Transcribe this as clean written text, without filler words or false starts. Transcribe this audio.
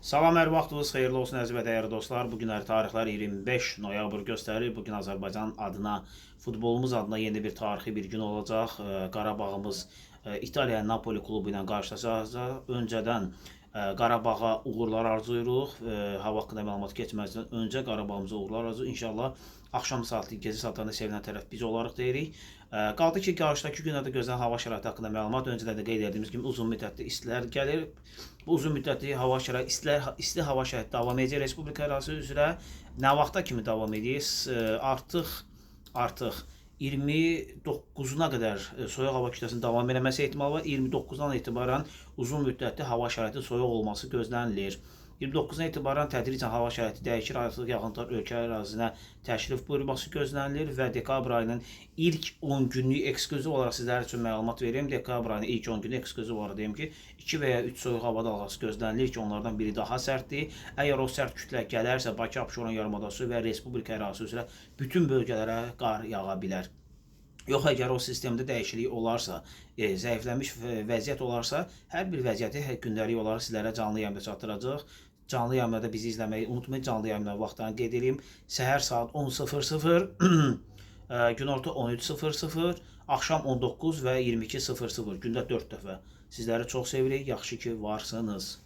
Salam, hər vaxtınız xeyirli olsun əziz və dəyərli dostlar. Bugün tarixlər 25 noyabr göstərir. Bugün Azərbaycan adına, futbolumuz adına yeni bir tarixi bir gün olacaq. Qarabağımız İtaliya Napoli klubu ilə qarşılaşacaq. Öncədən Qarabağa uğurlar arzulayırıq. Hava haqqında məlumat keçməzdən öncə Qarabağımıza uğurlar arzulayırıq. İnşallah axşam saatı gecə saatlarında sevinən tərəf biz olarıq deyirik. Qaldı ki, qarşıdakı günlərdə gözlənilən hava şəraiti haqqında məlumat öncədən də qeyd etdiyimiz kimi uzun müddətli istilər gəlir. Bu uzun müddətli hava şəraiti, isti hava şəraiti davam edəcək Respublika ərazisi üzrə. Nə vaxta kimi davam edəcək? Artıq 29-una qədər soyuq hava kütləsinin davam etməsi ehtimalı var. 29-dan etibarən uzun müddətli hava şəraitinin soyuq olması gözlənilir. 29-dan etibarən tədricən hava şəraiti dəyişir, artıq yağıntılar ölkə ərazisinə təşrif buyurması gözlənilir və dekabr ayının ilk 10 günlük ekskluziv olaraq sizlər üçün məlumat vereyim. Dekabr ayının ilk 10 günü ekskluziv olaraq deyim ki, 2 və ya 3 soyuq hava dalğası gözlənilir ki, onlardan biri daha sərtdir. Əgər o sərt kütlə gələrsə, Bakı, Abşeron yarımadası və Respublika ərazisi üzrə bütün bölgələrə qar yağa bilər. Yox, əgər o sistemdə dəyişiklik olarsa, zəifləmiş vəziyyət olarsa, hər bir vəziyyəti gündəlik olaraq sizlərə canlı yayımda çatdıracaq. Canlı yayımda bizi izləməyi unutmayın. Canlı yayımda vaxtlarını qeyd edeyim. Səhər saat 10:00, günorta 13:00, axşam 19 və 22:00. Gündə 4 dəfə. Sizləri çox sevirik. Yaxşı ki, varsınız.